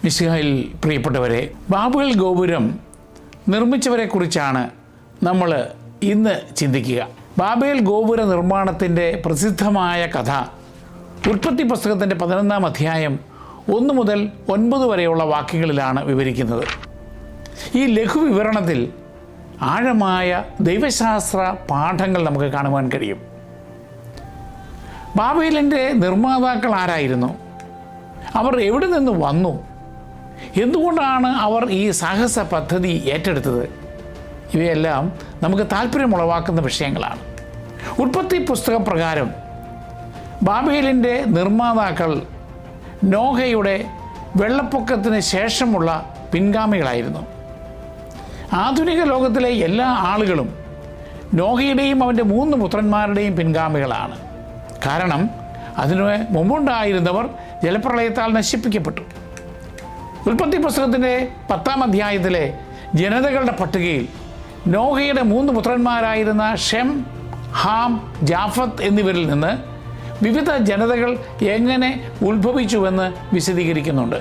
മിശിഹായിൽ പ്രിയപ്പെട്ടവരെ, ബാബേൽ ഗോപുരം നിർമ്മിച്ചവരെക്കുറിച്ചാണ് നമ്മൾ ഇന്ന് ചിന്തിക്കുക. ബാബേൽ ഗോപുര നിർമ്മാണത്തിൻ്റെ പ്രസിദ്ധമായ കഥ ഉൽപ്പത്തി പുസ്തകത്തിൻ്റെ 11-ാം അധ്യായം 1 മുതൽ 9 വരെയുള്ള വാക്യങ്ങളിലാണ് വിവരിക്കുന്നത്. ഈ ലഘുവിവരണത്തിൽ ആഴമായ ദൈവശാസ്ത്ര പാഠങ്ങൾ നമുക്ക് കാണുവാൻ കഴിയും. ബാബേലിൻ്റെ നിർമ്മാതാക്കൾ ആരായിരുന്നു? അവർ എവിടെ നിന്ന് വന്നു? എന്തുകൊണ്ടാണ് അവർ ഈ സാഹസ പദ്ധതി ഏറ്റെടുത്തത്? ഇവയെല്ലാം നമുക്ക് താല്പര്യമുളവാക്കുന്ന വിഷയങ്ങളാണ്. ഉൽപ്പത്തി പുസ്തകപ്രകാരം ബാബേലിൻ്റെ നിർമ്മാതാക്കൾ നോഹയുടെ വെള്ളപ്പൊക്കത്തിന് ശേഷമുള്ള പിൻഗാമികളായിരുന്നു. ആധുനിക ലോകത്തിലെ എല്ലാ ആളുകളും നോഹയുടെയും അവൻ്റെ 3 പുത്രന്മാരുടെയും പിൻഗാമികളാണ്. കാരണം അതിനു മുമ്പുണ്ടായിരുന്നവർ ജലപ്രളയത്താൽ നശിപ്പിക്കപ്പെട്ടു. ഉൽപ്പത്തി പുസ്തകത്തിൻ്റെ 10-ാം അധ്യായത്തിലെ ജനതകളുടെ പട്ടികയിൽ നോഹയുടെ 3 പുത്രന്മാരായിരുന്ന ഷെം, ഹാം, ജാഫത്ത് എന്നിവരിൽ നിന്ന് വിവിധ ജനതകൾ എങ്ങനെ ഉത്ഭവിച്ചുവെന്ന് വിശദീകരിക്കുന്നുണ്ട്.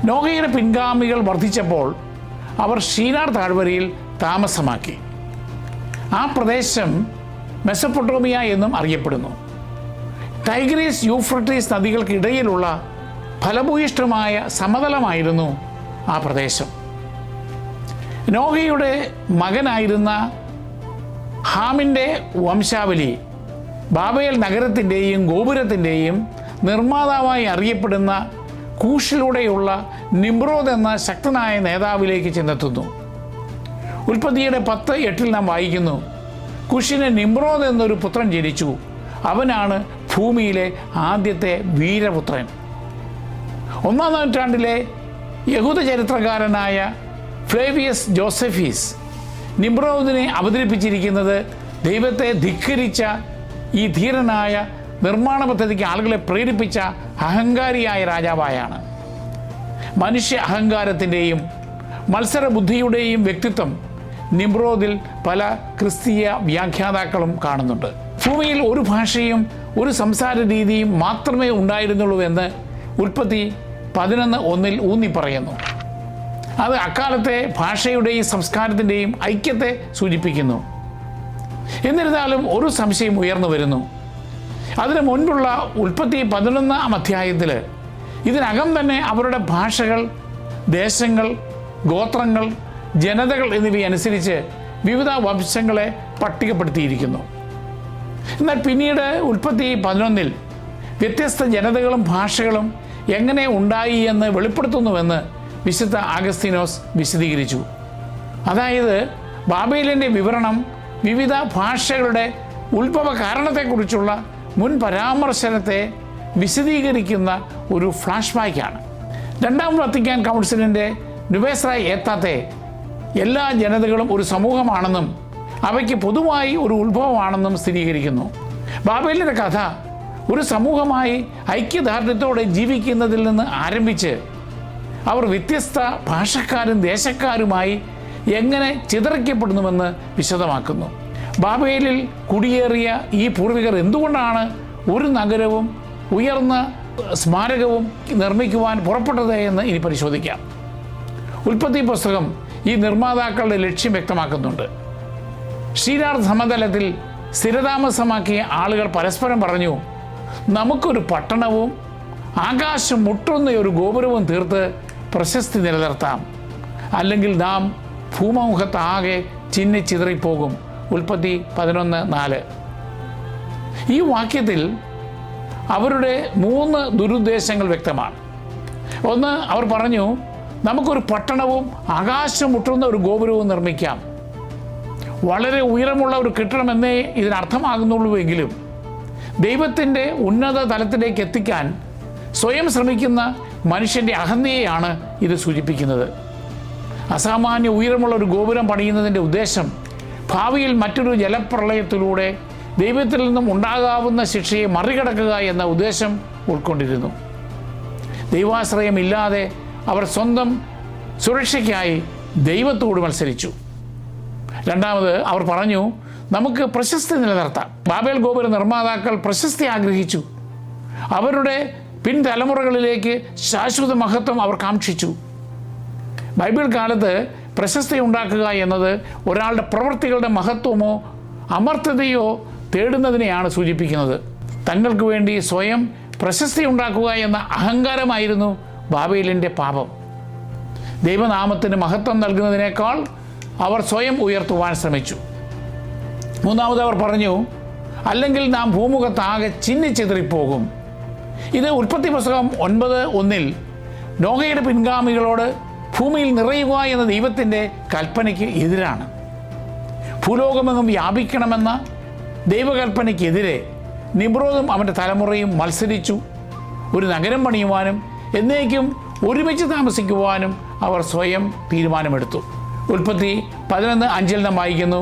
നോഹയുടെ പിൻഗാമികൾ വർദ്ധിച്ചപ്പോൾ അവർ ഷീനാർ താഴ്വരയിൽ താമസമാക്കി. ആ പ്രദേശം മെസപ്പൊട്ടോമിയ എന്നും അറിയപ്പെടുന്നു. ടൈഗ്രീസ്, യൂഫ്രട്ടീസ് നദികൾക്കിടയിലുള്ള ഫലഭൂയിഷ്ഠമായ സമതലമായിരുന്നു ആ പ്രദേശം. നോഹയുടെ മകനായിരുന്ന ഹാമിൻ്റെ വംശാവലി ബാബേൽ നഗരത്തിൻ്റെയും ഗോപുരത്തിൻ്റെയും നിർമ്മാതാവായി അറിയപ്പെടുന്ന കൂഷിലൂടെയുള്ള നിമ്രോദ് എന്ന ശക്തനായ നേതാവിലേക്ക് ചെന്നെത്തുന്നു. ഉൽപ്പത്തിയുടെ 10:8 നാം വായിക്കുന്നു, കുഷിന് നിമ്രോദ് എന്നൊരു പുത്രൻ ജനിച്ചു. അവനാണ് ഭൂമിയിലെ ആദ്യത്തെ വീരപുത്രൻ. 1-ാം നൂറ്റാണ്ടിലെ യഹൂദ ചരിത്രകാരനായ ഫ്ലേവിയസ് ജോസഫീസ് നിമ്രോദിനെ അവതരിപ്പിച്ചിരിക്കുന്നത് ദൈവത്തെ ധിക്കരിച്ച ഈ ധീരനായ നിർമ്മാണ പദ്ധതിക്ക് ആളുകളെ പ്രേരിപ്പിച്ച അഹങ്കാരിയായ രാജാവായാണ്. മനുഷ്യ അഹങ്കാരത്തിൻ്റെയും മത്സരബുദ്ധിയുടെയും വ്യക്തിത്വം നിമ്രോദിൽ പല ക്രിസ്തീയ വ്യാഖ്യാതാക്കളും കാണുന്നുണ്ട്. ഭൂമിയിൽ ഒരു ഭാഷയും ഒരു സംസാര രീതിയും മാത്രമേ ഉണ്ടായിരുന്നുള്ളൂ എന്ന് ഉൽപ്പത്തി 11:1 ഊന്നി പറയുന്നു. അത് അക്കാലത്തെ ഭാഷയുടെയും സംസ്കാരത്തിൻ്റെയും ഐക്യത്തെ സൂചിപ്പിക്കുന്നു. എന്നിരുന്നാലും ഒരു സംശയം ഉയർന്നു വരുന്നു. അതിനു മുൻപുള്ള ഉൽപ്പത്തി 11-ാം അധ്യായത്തിൽ ഇതിനകം തന്നെ അവരുടെ ഭാഷകൾ, ദേശങ്ങൾ, ഗോത്രങ്ങൾ, ജനതകൾ എന്നിവയനുസരിച്ച് വിവിധ വംശങ്ങളെ പട്ടികപ്പെടുത്തിയിരിക്കുന്നു. എന്നാൽ പിന്നീട് ഉൽപ്പത്തി 11-ൽ വ്യത്യസ്ത ജനതകളും ഭാഷകളും എങ്ങനെ ഉണ്ടായി എന്ന് വെളിപ്പെടുത്തുന്നുവെന്ന് വിശുദ്ധ അഗസ്തീനോസ് വിശദീകരിച്ചു. അതായത് ബാബേലിൻ്റെ വിവരണം വിവിധ ഭാഷകളുടെ ഉത്ഭവ കാരണത്തെക്കുറിച്ചുള്ള മുൻ പരാമർശനത്തെ വിശദീകരിക്കുന്ന ഒരു ഫ്ലാഷ് ബാക്കാണ്. 2-ാം വത്തിക്കാൻ കൗൺസിലിൻ്റെ നുവേസ്രായ് ഏത്താത്തെ എല്ലാ ജനതകളും ഒരു സമൂഹമാണെന്നും അവയ്ക്ക് പൊതുവായി ഒരു ഉത്ഭവമാണെന്നും സ്ഥിരീകരിക്കുന്നു. ബാബേലിൻ്റെ കഥ ഒരു സമൂഹമായി ഐക്യദാർഢ്യത്തോടെ ജീവിക്കുന്നതിൽ നിന്ന് ആരംഭിച്ച് അവർ വ്യത്യസ്ത ഭാഷക്കാരും ദേശക്കാരുമായി എങ്ങനെ ചിതറിക്കപ്പെടുന്നുവെന്ന് വിശദമാക്കുന്നു. ബാബേലിൽ കുടിയേറിയ ഈ പൂർവികർ എന്തുകൊണ്ടാണ് ഒരു നഗരവും ഉയർന്ന സ്മാരകവും നിർമ്മിക്കുവാൻ പുറപ്പെട്ടത് എന്ന് ഇനി പരിശോധിക്കാം. ഉൽപ്പത്തി പുസ്തകം ഈ നിർമ്മാതാക്കളുടെ ലക്ഷ്യം വ്യക്തമാക്കുന്നുണ്ട്. ഷീനാർ സമതലത്തിൽ സ്ഥിരതാമസമാക്കിയ ആളുകൾ പരസ്പരം പറഞ്ഞു, നമുക്കൊരു പട്ടണവും ആകാശം മുട്ടുന്ന ഒരു ഗോപുരവും തീർത്ത് പ്രശസ്തി നിലനിർത്താം, അല്ലെങ്കിൽ നാം ഭൂമുഖത്താകെ ചിന്നിച്ചിതറിപ്പോകും. ഉൽപ്പത്തി 11:4. ഈ വാക്യത്തിൽ അവരുടെ 3 ദുരുദ്ദേശങ്ങൾ വ്യക്തമാണ്. ഒന്ന്, അവർ പറഞ്ഞു, നമുക്കൊരു പട്ടണവും ആകാശം മുട്ടുന്ന ഒരു ഗോപുരവും നിർമ്മിക്കാം. വളരെ ഉയരമുള്ള ഒരു കെട്ടിടമെന്നേ ഇതിനർത്ഥമാകുന്നുള്ളൂ എങ്കിലും ദൈവത്തിൻ്റെ ഉന്നത തലത്തിലേക്ക് എത്തിക്കാൻ സ്വയം ശ്രമിക്കുന്ന മനുഷ്യൻ്റെ അഹന്തയെയാണ് ഇത് സൂചിപ്പിക്കുന്നത്. അസാമാന്യ ഉയരമുള്ള ഒരു ഗോപുരം പണിയുന്നതിൻ്റെ ഉദ്ദേശം ഭാവിയിൽ മറ്റൊരു ജലപ്രളയത്തിലൂടെ ദൈവത്തിൽ നിന്നും ഉണ്ടാകാവുന്ന ശിക്ഷയെ മറികടക്കുക എന്ന ഉദ്ദേശം ഉൾക്കൊണ്ടിരുന്നു. ദൈവാശ്രയമില്ലാതെ അവർ സ്വന്തം സുരക്ഷയ്ക്കായി ദൈവത്തോട് മത്സരിച്ചു. രണ്ടാമത് അവർ പറഞ്ഞു, നമുക്ക് പ്രശസ്തി നിലനിർത്താം. ബാബേൽ ഗോപുര നിർമ്മാതാക്കൾ പ്രശസ്തി ആഗ്രഹിച്ചു. അവരുടെ പിൻതലമുറകളിലേക്ക് ശാശ്വത മഹത്വം അവർ കാക്ഷിച്ചു. ബൈബിൾ കാലത്ത് പ്രശസ്തി ഉണ്ടാക്കുക എന്നത് ഒരാളുടെ പ്രവൃത്തികളുടെ മഹത്വമോ അമർത്യതയോ തേടുന്നതിനെയാണ് സൂചിപ്പിക്കുന്നത്. തങ്ങൾക്ക് വേണ്ടി സ്വയം പ്രശസ്തി ഉണ്ടാക്കുക എന്ന അഹങ്കാരമായിരുന്നു ബാബേലിൻ്റെ പാപം. ദൈവനാമത്തിന് മഹത്വം നൽകുന്നതിനേക്കാൾ അവർ സ്വയം ഉയർത്തുവാൻ ശ്രമിച്ചു. മൂന്നാമത് അവർ പറഞ്ഞു, അല്ലെങ്കിൽ നാം ഭൂമുഖത്താകെ ചിന്നിച്ചിതറിപ്പോകും. ഇത് ഉൽപ്പത്തി പുസ്തകം 9:1 നോഹയുടെ പിൻഗാമികളോട് ഭൂമിയിൽ നിറയുക എന്ന ദൈവത്തിൻ്റെ കൽപ്പനയ്ക്ക് എതിരാണ്. ഭൂലോകമെങ്ങും വ്യാപിക്കണമെന്ന ദൈവകൽപ്പനയ്ക്കെതിരെ നിമ്രോദും അവൻ്റെ തലമുറയും മത്സരിച്ചു. ഒരു നഗരം പണിയുവാനും എന്നേക്കും ഒരുമിച്ച് താമസിക്കുവാനും അവർ സ്വയം തീരുമാനമെടുത്തു. ഉൽപ്പത്തി 11:5 നാം വായിക്കുന്നു,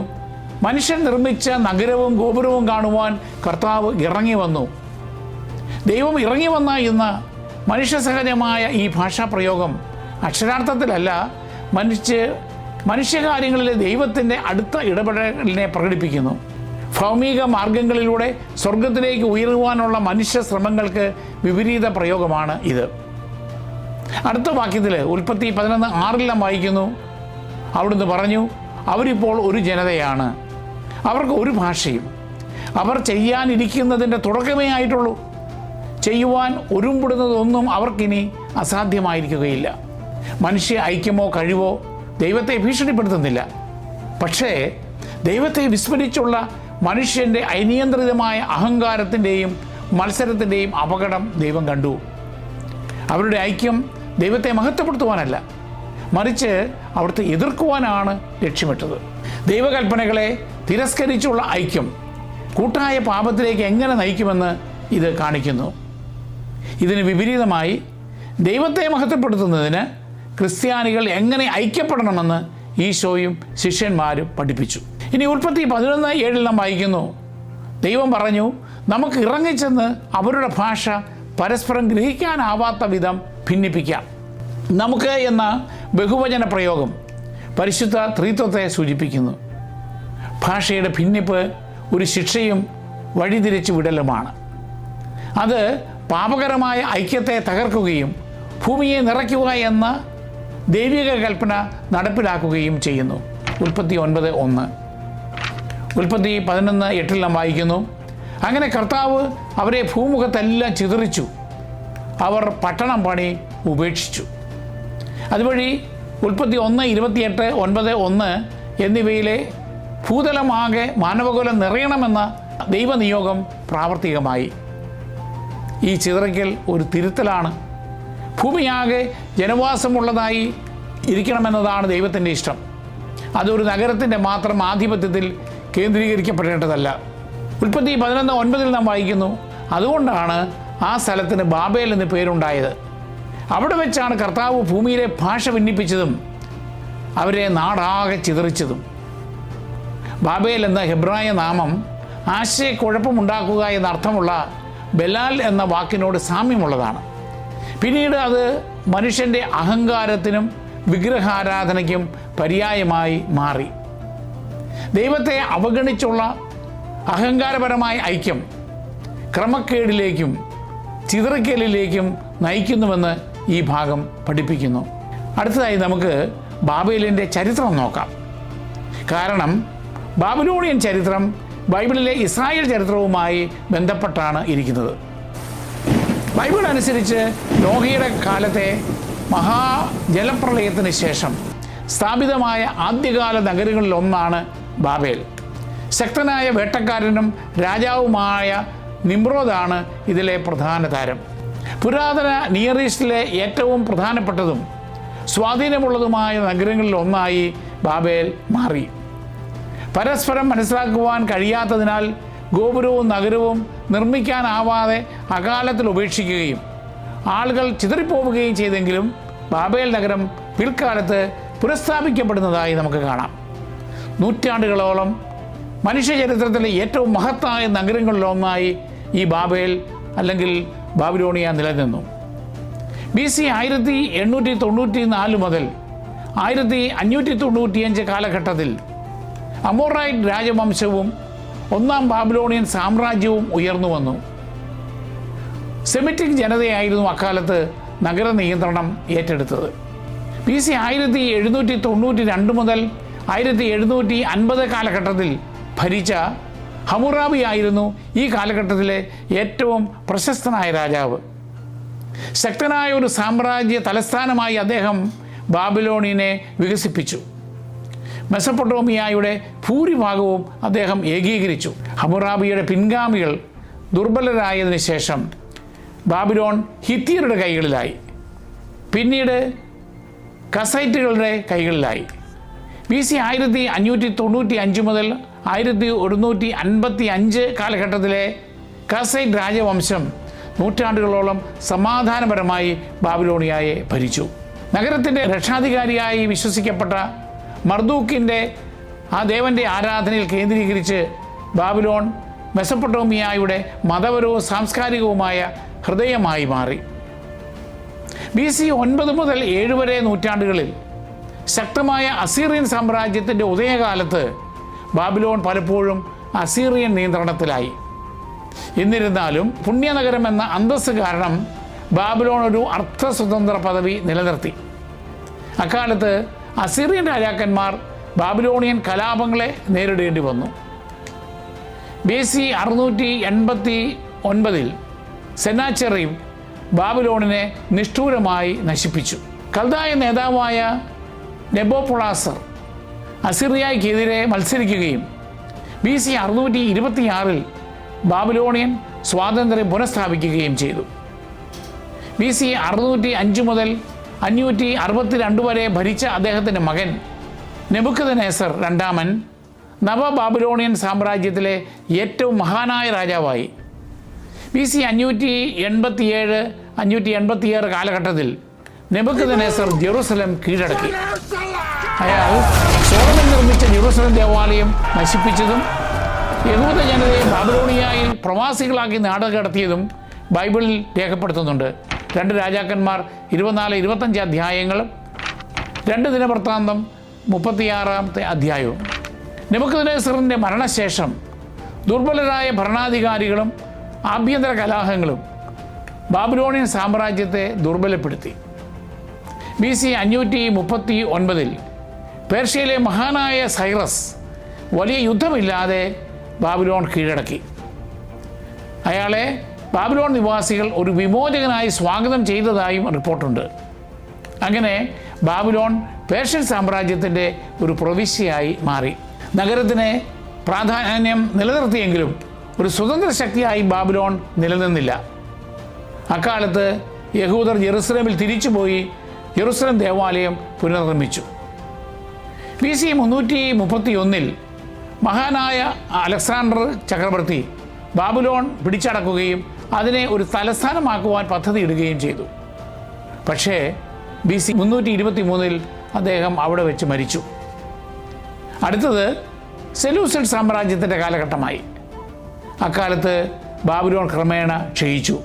മനുഷ്യൻ നിർമ്മിച്ച നഗരവും ഗോപുരവും കാണുവാൻ കർത്താവ് ഇറങ്ങി വന്നു. ദൈവം ഇറങ്ങി വന്ന എന്ന മനുഷ്യസഹജമായ ഈ ഭാഷാപ്രയോഗം അക്ഷരാർത്ഥത്തിലല്ല, മനുഷ്യകാര്യങ്ങളിലെ ദൈവത്തിൻ്റെ അടുത്ത ഇടപെടലിനെ പ്രകടിപ്പിക്കുന്നു. ഭൗമിക മാർഗങ്ങളിലൂടെ സ്വർഗത്തിലേക്ക് ഉയരുവാനുള്ള മനുഷ്യ ശ്രമങ്ങൾക്ക് വിപരീത പ്രയോഗമാണ് ഇത്. അടുത്ത വാക്യത്തിൽ ഉൽപ്പത്തി 11:6 നാം വായിക്കുന്നു, അവിടുന്ന് പറഞ്ഞു, അവരിപ്പോൾ ഒരു ജനതയാണ്, അവർക്ക് ഒരു ഭാഷയും. അവർ ചെയ്യാനിരിക്കുന്നതിൻ്റെ തുടക്കമേ ആയിട്ടുള്ളൂ. ചെയ്യുവാൻ ഒരുമ്പെടുന്നതൊന്നും അവർക്കിനി അസാധ്യമായിരിക്കുകയില്ല. മനുഷ്യ ഐക്യമോ കഴിവോ ദൈവത്തെ ഭീഷണിപ്പെടുത്തുന്നില്ല. പക്ഷേ ദൈവത്തെ വിസ്മരിച്ചുള്ള മനുഷ്യൻ്റെ അനിയന്ത്രിതമായ അഹങ്കാരത്തിൻ്റെയും മത്സരത്തിൻ്റെയും അപകടം ദൈവം കണ്ടു. അവരുടെ ഐക്യം ദൈവത്തെ മഹത്വപ്പെടുത്തുവാനല്ല, മറിച്ച് അവിടുത്തെ എതിർക്കുവാനാണ് ലക്ഷ്യമിട്ടത്. ദൈവകൽപ്പനകളെ തിരസ്കരിച്ചുള്ള ഐക്യം കൂട്ടായ പാപത്തിലേക്ക് എങ്ങനെ നയിക്കുമെന്ന് ഇത് കാണിക്കുന്നു. ഇതിന് വിപരീതമായി ദൈവത്തെ മഹത്വപ്പെടുത്തുന്നതിന് ക്രിസ്ത്യാനികൾ എങ്ങനെ ഐക്യപ്പെടണമെന്ന് ഈശോയും ശിഷ്യന്മാരും പഠിപ്പിച്ചു. ഇനി ഉൽപ്പത്തി 11:7 നാം വായിക്കുന്നു, ദൈവം പറഞ്ഞു, നമുക്ക് ഇറങ്ങിച്ചെന്ന് അവരുടെ ഭാഷ പരസ്പരം ഗ്രഹിക്കാനാവാത്ത വിധം ഭിന്നിപ്പിക്കാം. നമുക്ക് എന്ന ബഹുവചന പ്രയോഗം പരിശുദ്ധ ത്രിത്വത്തെ സൂചിപ്പിക്കുന്നു. ഭാഷയുടെ ഭിന്നിപ്പ് ഒരു ശിക്ഷയും വഴിതിരിച്ചു വിടലുമാണ്. അത് പാപകരമായ ഐക്യത്തെ തകർക്കുകയും ഭൂമിയെ നിറയ്ക്കുക എന്ന ദൈവിക കൽപ്പന നടപ്പിലാക്കുകയും ചെയ്യുന്നു. ഉൽപ്പത്തി 9:1. ഉൽപ്പത്തി 11:8 നാം വായിക്കുന്നു, അങ്ങനെ കർത്താവ് അവരെ ഭൂമുഖത്തെല്ലാം ചിതറിച്ചു, അവർ പട്ടണം പണി ഉപേക്ഷിച്ചു. അതുവഴി ഉൽപ്പത്തി 1:28, 9:1 എന്നിവയിലെ ഭൂതലമാകെ മാനവകുലം നിറയണമെന്ന ദൈവനിയോഗം പ്രാവർത്തികമായി. ഈ ചിതറിക്കൽ ഒരു തിരുത്തലാണ്. ഭൂമിയാകെ ജനവാസമുള്ളതായി ഇരിക്കണമെന്നതാണ് ദൈവത്തിൻ്റെ ഇഷ്ടം. അതൊരു നഗരത്തിൻ്റെ മാത്രം ആധിപത്യത്തിൽ കേന്ദ്രീകരിക്കപ്പെടേണ്ടതല്ല. ഉൽപ്പത്തി 11:9 നാം വായിക്കുന്നു, അതുകൊണ്ടാണ് ആ സ്ഥലത്തിന് ബാബേൽ എന്ന് പേരുണ്ടായത്. അവിടെ വെച്ചാണ് കർത്താവ് ഭൂമിയിലെ ഭാഷ ഭിന്നിപ്പിച്ചതും അവരെ നാടാകെ ചിതറിച്ചതും. ബാബേൽ എന്ന ഹെബ്രായ നാമം ആശയക്കുഴപ്പമുണ്ടാക്കുക എന്നർത്ഥമുള്ള ബെലാൽ എന്ന വാക്കിനോട് സാമ്യമുള്ളതാണ്. പിന്നീട് അത് മനുഷ്യൻ്റെ അഹങ്കാരത്തിനും വിഗ്രഹാരാധനയ്ക്കും പര്യായമായി മാറി. ദൈവത്തെ അവഗണിച്ചുള്ള അഹങ്കാരപരമായ ഐക്യം ക്രമക്കേടിലേക്കും ചിതറിക്കലിലേക്കും നയിക്കുന്നുവെന്ന് ഈ ഭാഗം പഠിപ്പിക്കുന്നു. അടുത്തതായി നമുക്ക് ബാബേലിൻ്റെ ചരിത്രം നോക്കാം. കാരണം ബാബിലോണിയൻ ചരിത്രം ബൈബിളിലെ ഇസ്രായേൽ ചരിത്രവുമായി ബന്ധപ്പെട്ടാണ് ഇരിക്കുന്നത്. ബൈബിൾ അനുസരിച്ച് നോഹയുടെ കാലത്തെ മഹാജലപ്രളയത്തിന് ശേഷം സ്ഥാപിതമായ ആദ്യകാല നഗരങ്ങളിലൊന്നാണ് ബാബേൽ. ശക്തനായ വേട്ടക്കാരനും രാജാവുമായ നിമ്രോദാണ് ഇതിലെ പ്രധാന താരം. പുരാതന നിയർ ഈസ്റ്റിലെ ഏറ്റവും പ്രധാനപ്പെട്ടതും സ്വാധീനമുള്ളതുമായ നഗരങ്ങളിൽ ഒന്നായി ബാബേൽ മാറി. പരസ്പരം മനസ്സിലാക്കുവാൻ കഴിയാത്തതിനാൽ ഗോപുരവും നഗരവും നിർമ്മിക്കാനാവാതെ അകാലത്തിൽ ഉപേക്ഷിക്കുകയും ആളുകൾ ചിതറിപ്പോവുകയും ചെയ്തെങ്കിലും ബാബേൽ നഗരം പിൽക്കാലത്ത് പുനഃസ്ഥാപിക്കപ്പെടുന്നതായി നമുക്ക് കാണാം. നൂറ്റാണ്ടുകളോളം മനുഷ്യചരിത്രത്തിലെ ഏറ്റവും മഹത്തായ നഗരങ്ങളിലൊന്നായി ഈ ബാബേൽ അല്ലെങ്കിൽ ബാബിലോണിയ നിലനിന്നു. BC 1894 മുതൽ 1595 കാലഘട്ടത്തിൽ അമോറൈറ്റ് രാജവംശവും ഒന്നാം ബാബിലോണിയൻ സാമ്രാജ്യവും ഉയർന്നു വന്നു. സെമിറ്റിക് ജനതയായിരുന്നു അക്കാലത്ത് നഗര നിയന്ത്രണം ഏറ്റെടുത്തത്. BC 1792 മുതൽ 1750 കാലഘട്ടത്തിൽ ഭരിച്ച ഹമ്മുറാബി ആയിരുന്നു ഈ കാലഘട്ടത്തിലെ ഏറ്റവും പ്രശസ്തനായ രാജാവ്. ശക്തനായ ഒരു സാമ്രാജ്യ തലസ്ഥാനമായി അദ്ദേഹം ബാബിലോണിനെ വികസിപ്പിച്ചു. മെസപ്പൊട്ടോമിയയുടെ ഭൂരിഭാഗവും അദ്ദേഹം ഏകീകരിച്ചു. ഹമ്മുറാബിയുടെ പിൻഗാമികൾ ദുർബലരായതിനു ശേഷം ബാബിലോൺ ഹിത്യരുടെ കൈകളിലായി, പിന്നീട് കസൈറ്റുകളുടെ കൈകളിലായി. BC 1595 മുതൽ 1155 കാലഘട്ടത്തിലെ കസൈറ്റ് രാജവംശം നൂറ്റാണ്ടുകളോളം സമാധാനപരമായി ബാബിലോണിയയെ ഭരിച്ചു. നഗരത്തിൻ്റെ രക്ഷാധികാരിയായി വിശ്വസിക്കപ്പെട്ട മർദൂക്കിൻ്റെ ആ ദേവൻ്റെ ആരാധനയിൽ കേന്ദ്രീകരിച്ച് ബാബിലോൺ മെസപ്പൊട്ടോമിയയുടെ മതപരവും സാംസ്കാരികവുമായ ഹൃദയമായി മാറി. BC 9 മുതൽ 7 വരെ നൂറ്റാണ്ടുകളിൽ ശക്തമായ അസീറിയൻ സാമ്രാജ്യത്തിൻ്റെ ഉദയകാലത്ത് ബാബിലോൺ പലപ്പോഴും അസീറിയൻ നിയന്ത്രണത്തിലായി. എന്നിരുന്നാലും പുണ്യനഗരം എന്ന അന്തസ്സ് കാരണം ബാബിലോൺ ഒരു അർത്ഥസ്വതന്ത്ര പദവി നിലനിർത്തി. അക്കാലത്ത് അസീറിയൻ രാജാക്കന്മാർ ബാബിലോണിയൻ കലാപങ്ങളെ നേരിടേണ്ടി വന്നു. BC 689 സെനാച്ചെറിബ് ബാബിലോണിനെ നിഷ്ഠൂരമായി നശിപ്പിച്ചു. കൽദായ നേതാവായ നെബോപൊളാസർ അസിറിയയ്ക്കെതിരെ മത്സരിക്കുകയും BC 626 ബാബിലോണിയൻ സ്വാതന്ത്ര്യം പുനഃസ്ഥാപിക്കുകയും ചെയ്തു. BC 605 മുതൽ 562 വരെ ഭരിച്ച അദ്ദേഹത്തിൻ്റെ മകൻ നെബൂഖദ്നേസർ രണ്ടാമൻ നവ ബാബിലോണിയൻ സാമ്രാജ്യത്തിലെ ഏറ്റവും മഹാനായ രാജാവായി. BC 587-586 കാലഘട്ടത്തിൽ നെബൂഖദ്നേസർ ജെറുസലം കീഴടക്കി. അയാൾ സോളമൻ നിർമ്മിച്ച ജെറുസലം ദേവാലയം നശിപ്പിച്ചതും യഹൂദ ജനതയെ ബാബിലോണിയയിൽ പ്രവാസികളാക്കി നാടുകടത്തിയതും ബൈബിളിൽ രേഖപ്പെടുത്തുന്നുണ്ട്. 2 രാജാക്കന്മാർ 24-25 അധ്യായങ്ങളും 2 ദിനവൃത്താന്തം 36 അധ്യായവും. നെബൂഖദ്നേസറിൻ്റെ മരണശേഷം ദുർബലരായ ഭരണാധികാരികളും ആഭ്യന്തര കലാഹങ്ങളും ബാബിലോണിയൻ സാമ്രാജ്യത്തെ ദുർബലപ്പെടുത്തി. BC 539 പേർഷ്യയിലെ മഹാനായ സൈറസ് വലിയ യുദ്ധമില്ലാതെ ബാബിലോൺ കീഴടക്കി. അയാളെ ബാബിലോൺ നിവാസികൾ ഒരു വിമോചകനായി സ്വാഗതം ചെയ്തതായും റിപ്പോർട്ടുണ്ട്. അങ്ങനെ ബാബിലോൺ പേർഷ്യൻ സാമ്രാജ്യത്തിൻ്റെ ഒരു പ്രവിശ്യയായി മാറി. നഗരത്തിന് പ്രാധാന്യം നിലനിർത്തിയെങ്കിലും ഒരു സ്വതന്ത്ര ശക്തിയായി ബാബിലോൺ നിലനിന്നില്ല. അക്കാലത്ത് യഹൂദർ ജെറുസലേമിൽ തിരിച്ചുപോയി ജെറുസലം ദേവാലയം പുനർനിർമ്മിച്ചു. BC 331 മഹാനായ അലക്സാണ്ടർ ചക്രവർത്തി ബാബിലോൺ പിടിച്ചടക്കുകയും അതിനെ ഒരു തലസ്ഥാനമാക്കുവാൻ പദ്ധതിയിടുകയും ചെയ്തു. പക്ഷേ BC 323 അദ്ദേഹം അവിടെ വെച്ച് മരിച്ചു. അടുത്തത് സെലൂസിഡ് സാമ്രാജ്യത്തിൻ്റെ കാലഘട്ടമായി. അക്കാലത്ത് ബാബിലോൺ ക്രമേണ ക്ഷയിച്ചു.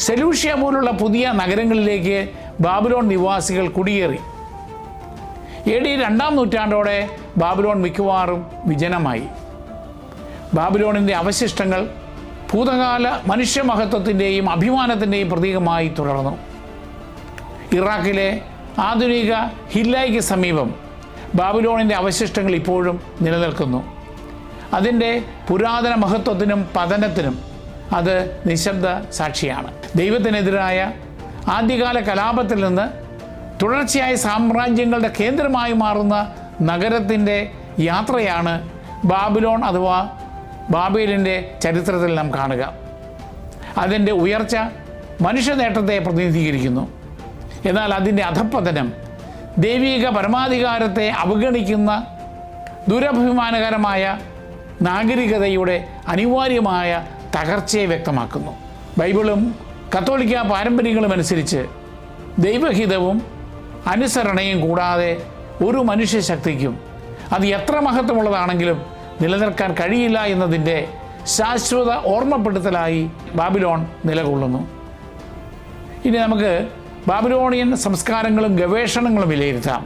സെലൂഷ്യ പോലുള്ള പുതിയ നഗരങ്ങളിലേക്ക് ബാബിലോൺ നിവാസികൾ കുടിയേറി. AD 2-ാം നൂറ്റാണ്ടോടെ ബാബിലോൺ മിക്കവാറും വിജനമായി. ബാബിലോണിൻ്റെ അവശിഷ്ടങ്ങൾ ഭൂതകാല മനുഷ്യമഹത്വത്തിൻ്റെയും അഭിമാനത്തിൻ്റെയും പ്രതീകമായി തുടർന്നു. ഇറാഖിലെ ആധുനിക ഹില്ലയ്ക്ക് സമീപം ബാബിലോണിൻ്റെ അവശിഷ്ടങ്ങൾ ഇപ്പോഴും നിലനിൽക്കുന്നു. അതിൻ്റെ പുരാതന മഹത്വത്തിനും പതനത്തിനും അത് നിശബ്ദ സാക്ഷിയാണ്. ദൈവത്തിനെതിരായ ആദ്യകാല കലാപത്തിൽ നിന്ന് തുടർച്ചയായ സാമ്രാജ്യങ്ങളുടെ കേന്ദ്രമായി മാറുന്ന നഗരത്തിൻ്റെ യാത്രയാണ് ബാബിലോൺ അഥവാ ബാബേലിൻ്റെ ചരിത്രത്തിൽ നാം കാണുക. അതിൻ്റെ ഉയർച്ച മനുഷ്യ നേട്ടത്തെ പ്രതിനിധീകരിക്കുന്നു. എന്നാൽ അതിൻ്റെ അധപ്പതനം ദൈവിക പരമാധികാരത്തെ അവഗണിക്കുന്ന ദുരഭിമാനകരമായ നാഗരികതയുടെ അനിവാര്യമായ തകർച്ചയെ വ്യക്തമാക്കുന്നു. ബൈബിളും കത്തോലിക്ക പാരമ്പര്യങ്ങളും അനുസരിച്ച് ദൈവഹിതവും അനുസരണയും കൂടാതെ ഒരു മനുഷ്യശക്തിക്കും അത് എത്ര മഹത്വമുള്ളതാണെങ്കിലും നിലനിൽക്കാൻ കഴിയില്ല എന്നതിൻ്റെ ശാശ്വത ഓർമ്മപ്പെടുത്തലായി ബാബിലോൺ നിലകൊള്ളുന്നു. ഇനി നമുക്ക് ബാബിലോണിയൻ സംസ്കാരങ്ങളും ഗവേഷണങ്ങളും വിലയിരുത്താം.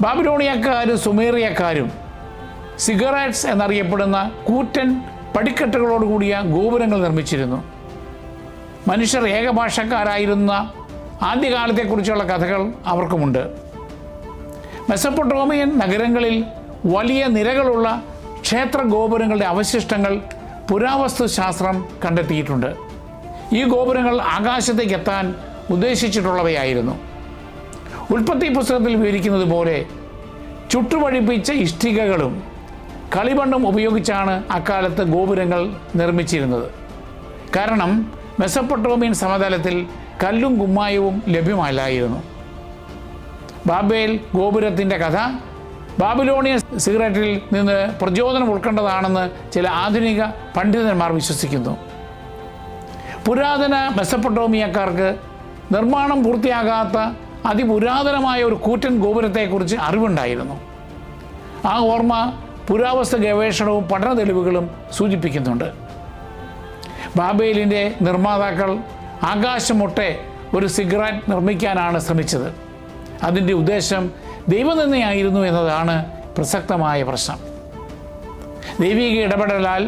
ബാബിലോണിയക്കാരും സുമേറിയക്കാരും സിഗറാറ്റ്സ് എന്നറിയപ്പെടുന്ന കൂറ്റൻ പടിക്കെട്ടുകളോടുകൂടിയ ഗോപുരങ്ങൾ നിർമ്മിച്ചിരുന്നു. മനുഷ്യർ ഏകഭാഷക്കാരായിരുന്ന ആദ്യകാലത്തെക്കുറിച്ചുള്ള കഥകൾ അവർക്കുമുണ്ട്. മെസപ്പൊട്ടോമിയൻ നഗരങ്ങളിൽ വലിയ നിരകളുള്ള ക്ഷേത്ര ഗോപുരങ്ങളുടെ അവശിഷ്ടങ്ങൾ പുരാവസ്തു ശാസ്ത്രം കണ്ടെത്തിയിട്ടുണ്ട്. ഈ ഗോപുരങ്ങൾ ആകാശത്തേക്ക് എത്താൻ ഉദ്ദേശിച്ചിട്ടുള്ളവയായിരുന്നു. ഉൽപ്പത്തി പുസ്തകത്തിൽ വിവരിക്കുന്നത് പോലെ ചുട്ടുപഴിപ്പിച്ച ഇഷ്ടികകളും കളിമണ്ണും ഉപയോഗിച്ചാണ് അക്കാലത്ത് ഗോപുരങ്ങൾ നിർമ്മിച്ചിരുന്നത്. കാരണം മെസപ്പൊട്ടോമിയൻ സമതലത്തിൽ കല്ലും കുമ്മായവും ലഭ്യമല്ലായിരുന്നു. ബാബേൽ ഗോപുരത്തിൻ്റെ കഥ ബാബിലോണിയൻ സിഗരറ്റിൽ നിന്ന് പ്രചോദനം ഉൾക്കൊണ്ടതാണെന്ന് ചില ആധുനിക പണ്ഡിതന്മാർ വിശ്വസിക്കുന്നു. പുരാതന മെസപ്പൊട്ടോമിയക്കാർക്ക് നിർമ്മാണം പൂർത്തിയാകാത്ത അതിപുരാതനമായ ഒരു കൂറ്റൻ ഗോപുരത്തെക്കുറിച്ച് അറിവുണ്ടായിരുന്നു. ആ ഓർമ്മ പുരാവസ്തു ഗവേഷണവും പഠന തെളിവുകളും സൂചിപ്പിക്കുന്നുണ്ട്. ബാബേലിൻ്റെ നിർമ്മാതാക്കൾ ആകാശമൊട്ടെ ഒരു സിഗരറ്റ് നിർമ്മിക്കാനാണ് ശ്രമിച്ചത്. അതിൻ്റെ ഉദ്ദേശം ദൈവനിന്ദയായിരുന്നു എന്നതാണ് പ്രസക്തമായ പ്രശ്നം. ദൈവിക ഇടപെടലാൽ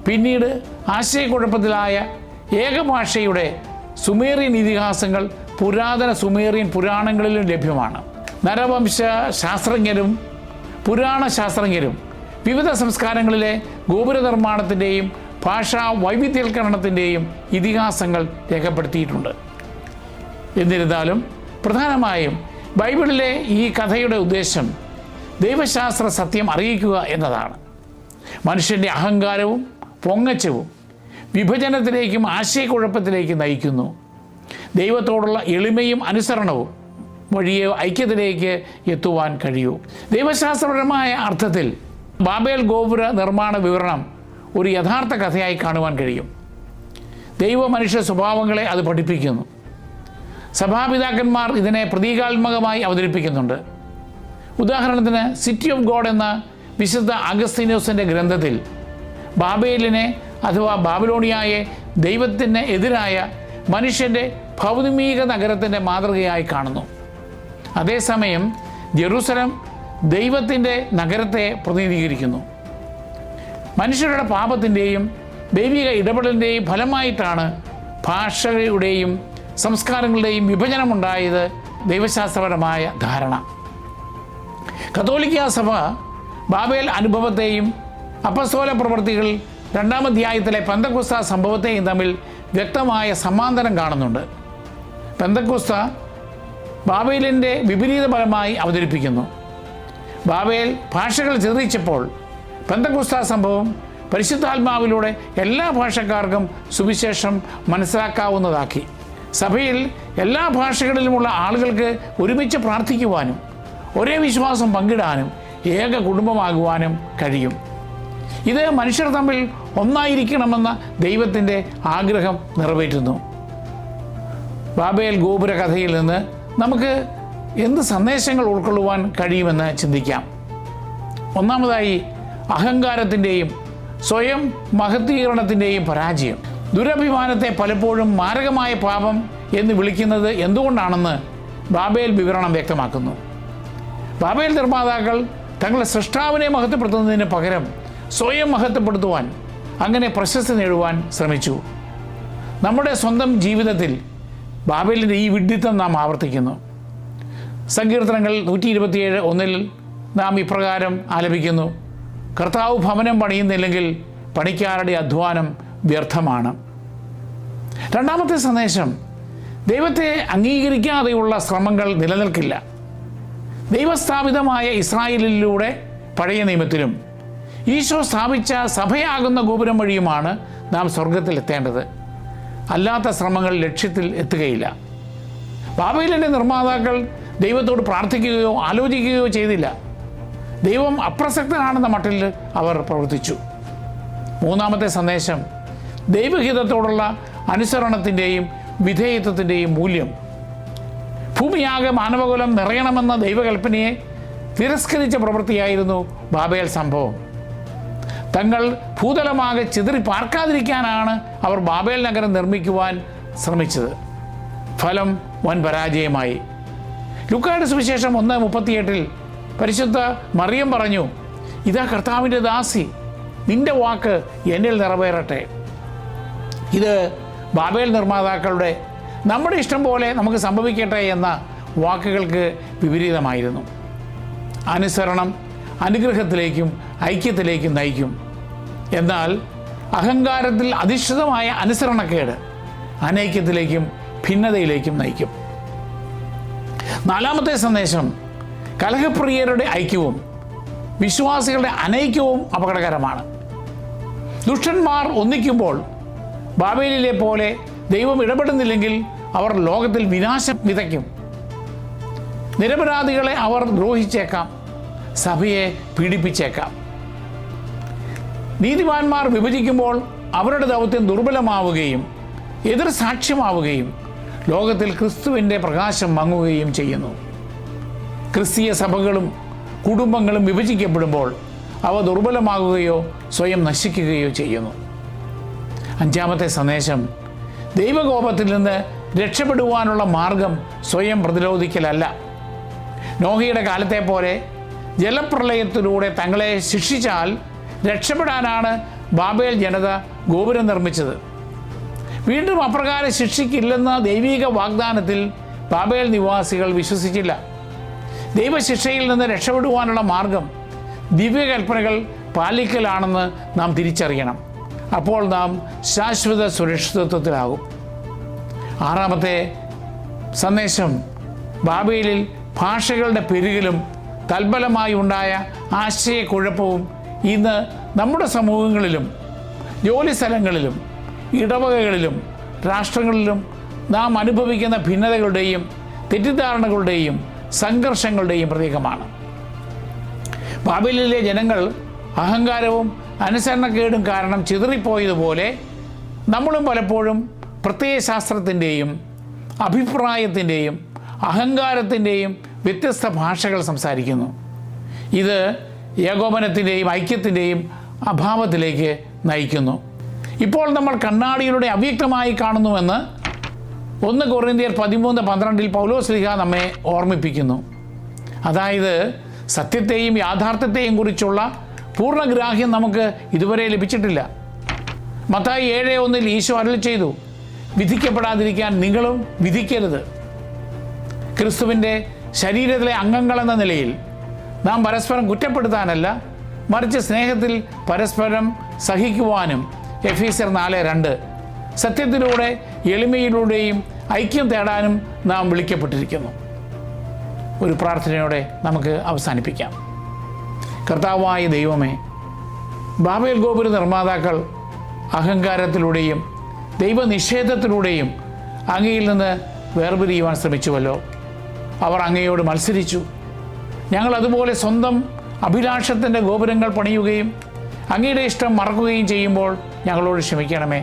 പിന്നീട് ആശയക്കുഴപ്പത്തിലായ ഏകഭാഷയുടെ സുമേറിയൻ ഇതിഹാസങ്ങൾ പുരാതന സുമേറിയൻ പുരാണങ്ങളിലും ലഭ്യമാണ്. നരവംശ ശാസ്ത്രജ്ഞരും പുരാണ ശാസ്ത്രജ്ഞരും വിവിധ സംസ്കാരങ്ങളിലെ ഗോപുര നിർമ്മാണത്തിൻ്റെയും ഭാഷാ വൈവിധ്യവൽക്കരണത്തിൻ്റെയും ഇതിഹാസങ്ങൾ രേഖപ്പെടുത്തിയിട്ടുണ്ട്. എന്നിരുന്നാലും പ്രധാനമായും ബൈബിളിലെ ഈ കഥയുടെ ഉദ്ദേശം ദൈവശാസ്ത്ര സത്യം അറിയിക്കുക എന്നതാണ്. മനുഷ്യൻ്റെ അഹങ്കാരവും പൊങ്ങച്ചവും വിഭജനത്തിലേക്കും ആശയക്കുഴപ്പത്തിലേക്കും നയിക്കുന്നു. ദൈവത്തോടുള്ള എളിമയും അനുസരണവും വഴിയെ ഐക്യത്തിലേക്ക് എത്തുവാൻ കഴിയൂ. ദൈവശാസ്ത്രപരമായ അർത്ഥത്തിൽ ബാബേൽ ഗോപുര നിർമ്മാണ വിവരണം ഒരു യഥാർത്ഥ കഥയായി കാണുവാൻ കഴിയും. ദൈവ മനുഷ്യ സ്വഭാവങ്ങളെ അത് പഠിപ്പിക്കുന്നു. സഭാപിതാക്കന്മാർ ഇതിനെ പ്രതീകാത്മകമായി അവതരിപ്പിക്കുന്നുണ്ട്. ഉദാഹരണത്തിന് സിറ്റി ഓഫ് ഗോഡ് എന്ന വിശുദ്ധ അഗസ്തീനോസിൻ്റെ ഗ്രന്ഥത്തിൽ ബാബേലിനെ അഥവാ ബാബിലോണിയായെ ദൈവത്തിന് എതിരായ മനുഷ്യൻ്റെ ഭൗതിക നഗരത്തിൻ്റെ മാതൃകയായി കാണുന്നു. അതേസമയം ജെറൂസലം ദൈവത്തിൻ്റെ നഗരത്തെ പ്രതിനിധീകരിക്കുന്നു. മനുഷ്യരുടെ പാപത്തിൻ്റെയും ദൈവിക ഇടപെടലിൻ്റെയും ഫലമായിട്ടാണ് ഭാഷയുടെയും സംസ്കാരങ്ങളുടെയും വിഭജനമുണ്ടായത് ദൈവശാസ്ത്രപരമായ ധാരണ. കത്തോലിക്ക സഭ ബാബേൽ അനുഭവത്തെയും അപ്പസ്തോല പ്രവൃത്തികൾ 2-ാം അധ്യായത്തിലെ പെന്തക്കോസ്ത സംഭവത്തെയും തമ്മിൽ വ്യക്തമായ സമാന്തരം കാണുന്നുണ്ട്. പെന്തക്കോസ്ത ബാബേലിൻ്റെ വിപരീത ഫലമായി അവതരിപ്പിക്കുന്നു. ബാബേൽ ഭാഷകൾ ചിതറിച്ചപ്പോൾ പെന്തക്കോസ്ത സംഭവം പരിശുദ്ധാത്മാവിലൂടെ എല്ലാ ഭാഷക്കാർക്കും സുവിശേഷം മനസ്സിലാക്കാവുന്നതാക്കി. സഭയിൽ എല്ലാ ഭാഷകളിലുമുള്ള ആളുകൾക്ക് ഒരുമിച്ച് പ്രാർത്ഥിക്കുവാനും ഒരേ വിശ്വാസം പങ്കിടാനും ഏക കുടുംബമാകുവാനും കഴിയും. ഇത് മനുഷ്യർ തമ്മിൽ ഒന്നായിരിക്കണമെന്ന ദൈവത്തിൻ്റെ ആഗ്രഹം നിറവേറ്റുന്നു. ബാബേൽ ഗോപുര കഥയിൽ നിന്ന് നമുക്ക് എന്ത് സന്ദേശങ്ങൾ ഉൾക്കൊള്ളുവാൻ കഴിയുമെന്ന് ചിന്തിക്കാം. ഒന്നാമതായി, അഹങ്കാരത്തിൻ്റെയും സ്വയം മഹത്വീകരണത്തിൻ്റെയും പരാജയം. ദുരഭിമാനത്തെ പലപ്പോഴും മാരകമായ പാപം എന്ന് വിളിക്കുന്നത് എന്തുകൊണ്ടാണെന്ന് ബാബേൽ വിവരണം വ്യക്തമാക്കുന്നു. ബാബേൽ നിർമ്മാതാക്കൾ തങ്ങളുടെ സൃഷ്ടാവിനെ മഹത്വപ്പെടുത്തുന്നതിന് പകരം സ്വയം മഹത്വപ്പെടുത്തുവാൻ, അങ്ങനെ പ്രശസ്തി നേടുവാൻ ശ്രമിച്ചു. നമ്മുടെ സ്വന്തം ജീവിതത്തിൽ ബാബേലിൻ്റെ ഈ വിഡ്ഢിത്തം നാം ആവർത്തിക്കുന്നു. സങ്കീർത്തനങ്ങൾ 127:1 നാം ഇപ്രകാരം ആലപിക്കുന്നു: കർത്താവ് ഭവനം പണിയുന്നില്ലെങ്കിൽ പണിക്കാരുടെ അധ്വാനം വ്യർത്ഥമാണ്. രണ്ടാമത്തെ സന്ദേശം, ദൈവത്തെ അംഗീകരിക്കാതെയുള്ള ശ്രമങ്ങൾ നിലനിൽക്കില്ല. ദൈവസ്ഥാപിതമായ ഇസ്രായേലിലൂടെ പഴയ നിയമത്തിലും ഈശോ സ്ഥാപിച്ച സഭയാകുന്ന ഗോപുരം വഴിയുമാണ് നാം സ്വർഗത്തിൽ എത്തേണ്ടത്. അല്ലാത്ത ശ്രമങ്ങൾ ലക്ഷ്യത്തിൽ എത്തുകയില്ല. ബാബേലിൻ്റെ നിർമ്മാതാക്കൾ ദൈവത്തോട് പ്രാർത്ഥിക്കുകയോ ആലോചിക്കുകയോ ചെയ്തില്ല. ദൈവം അപ്രസക്തനാണെന്ന മട്ടിൽ അവർ പ്രവർത്തിച്ചു. മൂന്നാമത്തെ സന്ദേശം, ദൈവഹിതത്തോടുള്ള അനുസരണത്തിൻ്റെയും വിധേയത്വത്തിൻ്റെയും മൂല്യം. ഭൂമിയാകെ മാനവകുലം നിറയണമെന്ന ദൈവകൽപ്പനയെ തിരസ്കരിച്ച പ്രവൃത്തിയായിരുന്നു ബാബേൽ സംഭവം. തങ്ങൾ ഭൂതലമാകെ ചിതറി പാർക്കാതിരിക്കാനാണ് അവർ ബാബേൽ നഗരം നിർമ്മിക്കുവാൻ ശ്രമിച്ചത്. ഫലം വൻ പരാജയമായി. ലൂക്കായുടെ സുവിശേഷം 1:38 പരിശുദ്ധ മറിയം പറഞ്ഞു: ഇതാ കർത്താവിൻ്റെ ദാസി, നിന്റെ വാക്ക് എന്നിൽ നിറവേറട്ടെ. ഇത് ബാബേൽ നിർമ്മാതാക്കളുടെ നമ്മുടെ ഇഷ്ടം പോലെ നമുക്ക് സംഭവിക്കട്ടെ എന്ന വാക്കുകൾക്ക് വിപരീതമായിരുന്നു. അനുസരണം അനുഗ്രഹത്തിലേക്കും ഐക്യത്തിലേക്കും നയിക്കും. എന്നാൽ അഹങ്കാരത്തിൽ അധിഷ്ഠിതമായ അനുസരണക്കേട് അനൈക്യത്തിലേക്കും ഭിന്നതയിലേക്കും നയിക്കും. നാലാമത്തെ സന്ദേശം, കലഹപ്രിയരുടെ ഐക്യവും വിശ്വാസികളുടെ അനൈക്യവും അപകടകരമാണ്. ദുഷ്ടന്മാർ ഒന്നിക്കുമ്പോൾ ബാബേലിലെ പോലെ ദൈവം ഇടപെടുന്നില്ലെങ്കിൽ അവർ ലോകത്തിൽ വിനാശം വിതയ്ക്കും. നിരപരാധികളെ അവർ ദ്രോഹിച്ചേക്കാം, സഭയെ പീഡിപ്പിച്ചേക്കാം. നീതിമാന്മാർ വിഭജിക്കുമ്പോൾ അവരുടെ ദൗത്യം ദുർബലമാവുകയും എതിർ സാക്ഷ്യമാവുകയും ലോകത്തിൽ ക്രിസ്തുവിൻ്റെ പ്രകാശം മങ്ങുകയും ചെയ്യുന്നു. ക്രിസ്തീയ സഭകളും കുടുംബങ്ങളും വിഭജിക്കപ്പെടുമ്പോൾ അവ ദുർബലമാകുകയോ സ്വയം നശിക്കുകയോ ചെയ്യുന്നു. അഞ്ചാമത്തെ സന്ദേശം, ദൈവകോപത്തിൽ നിന്ന് രക്ഷപ്പെടുവാനുള്ള മാർഗം സ്വയം പ്രതിരോധിക്കലല്ല. നോഹയുടെ കാലത്തെ പോലെ ജലപ്രളയത്തിലൂടെ തങ്ങളെ ശിക്ഷിച്ചാൽ രക്ഷപ്പെടാനാണ് ബാബേൽ ജനത ഗോപുരം നിർമ്മിച്ചത്. വീണ്ടും അപ്രകാരം ശിക്ഷിക്കില്ലെന്ന ദൈവിക വാഗ്ദാനത്തിൽ ബാബേൽ നിവാസികൾ വിശ്വസിച്ചില്ല. ദൈവശിക്ഷയിൽ നിന്ന് രക്ഷപ്പെടുവാനുള്ള മാർഗം ദിവ്യകൽപ്പനകൾ പാലിക്കലാണെന്ന് നാം തിരിച്ചറിയണം. അപ്പോൾ നാം ശാശ്വത സുരക്ഷിതത്വത്തിലാകും. ആറാമത്തെ സന്ദേശം, ബാബേലിൽ ഭാഷകളുടെ പെരുകലും തൽഫലമായി ഉണ്ടായ ആശയക്കുഴപ്പവും ഇന്ന് നമ്മുടെ സമൂഹങ്ങളിലും ജോലിസ്ഥലങ്ങളിലും ഇടവകകളിലും രാഷ്ട്രങ്ങളിലും നാം അനുഭവിക്കുന്ന ഭിന്നതകളുടെയും തെറ്റിദ്ധാരണകളുടെയും സംഘർഷങ്ങളുടെയും പ്രതീകമാണ്. ബാബേലിലെ ജനങ്ങൾ അഹങ്കാരവും അനുസരണക്കേടും കാരണം ചിതറിപ്പോയതുപോലെ നമ്മളും പലപ്പോഴും പ്രത്യയശാസ്ത്രത്തിൻ്റെയും അഭിപ്രായത്തിൻ്റെയും അഹങ്കാരത്തിൻ്റെയും വ്യത്യസ്ത ഭാഷകൾ സംസാരിക്കുന്നു. ഇത് ഏകോപനത്തിൻ്റെയും ഐക്യത്തിൻ്റെയും അഭാവത്തിലേക്ക് നയിക്കുന്നു. ഇപ്പോൾ നമ്മൾ കണ്ണാടിയിലൂടെ അവ്യക്തമായി കാണുന്നുവെന്ന് 1 കൊറിന്ത്യർ 13:12 പൗലോസ്ലീഹ നമ്മെ ഓർമ്മിപ്പിക്കുന്നു. അതായത് സത്യത്തെയും യാഥാർത്ഥ്യത്തെയും കുറിച്ചുള്ള പൂർണ്ണഗ്രാഹ്യം നമുക്ക് ഇതുവരെ ലഭിച്ചിട്ടില്ല. മത്തായി 7:1 ഈശോ അരുളി ചെയ്തു, വിധിക്കപ്പെടാതിരിക്കാൻ നിങ്ങളും വിധിക്കരുത്. ക്രിസ്തുവിൻ്റെ ശരീരത്തിലെ അംഗങ്ങളെന്ന നിലയിൽ നാം പരസ്പരം കുറ്റപ്പെടുത്താനല്ല, മറിച്ച് സ്നേഹത്തിൽ പരസ്പരം സഹിക്കുവാനും എഫീസ്യർ 4:2 സത്യത്തിലൂടെ എളിമയിലൂടെയും ഐക്യം തേടാനും നാം വിളിക്കപ്പെട്ടിരിക്കുന്നു. ഒരു പ്രാർത്ഥനയോടെ നമുക്ക് അവസാനിപ്പിക്കാം. കർത്താവായ ദൈവമേ, ബാബേൽ ഗോപുര നിർമ്മാതാക്കൾ അഹങ്കാരത്തിലൂടെയും ദൈവനിഷേധത്തിലൂടെയും അങ്ങയിൽ നിന്ന് വേർപിരിയുവാൻ ശ്രമിച്ചുവല്ലോ. അവർ അങ്ങയോട് മത്സരിച്ചു. ഞങ്ങൾ അതുപോലെ സ്വന്തം അഭിലാഷത്തിൻ്റെ ഗോപുരങ്ങൾ പണിയുകയും അങ്ങയുടെ ഇഷ്ടം മറക്കുകയും ചെയ്യുമ്പോൾ ഞങ്ങളോട് ക്ഷമിക്കണമേ.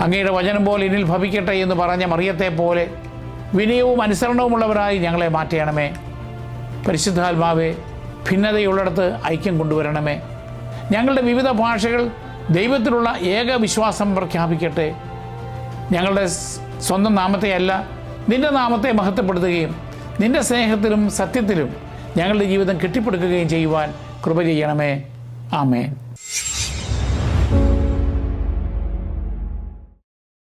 അങ്ങയുടെ വചനം പോലെ എന്നിൽ ഭവിക്കട്ടെ എന്ന് പറഞ്ഞ മറിയത്തെ പോലെ വിനയവും അനുസരണവുമുള്ളവരായി ഞങ്ങളെ മാറ്റണമേ. പരിശുദ്ധാത്മാവേ, ഭിന്നതയുള്ളിടത്ത് ഐക്യം കൊണ്ടുവരണമേ. ഞങ്ങളുടെ വിവിധ ഭാഷകൾ ദൈവത്തിലുള്ള ഏക വിശ്വാസം പ്രഖ്യാപിക്കട്ടെ. ഞങ്ങളുടെ സ്വന്തം നാമത്തെയല്ല, നിൻ്റെ നാമത്തെ മഹത്വപ്പെടുത്തുകയും നിൻ്റെ സ്നേഹത്തിലും സത്യത്തിലും ഞങ്ങളുടെ ജീവിതം കെട്ടിപ്പടുക്കുകയും ചെയ്യുവാൻ കൃപ ചെയ്യണമേ. ആമേൻ.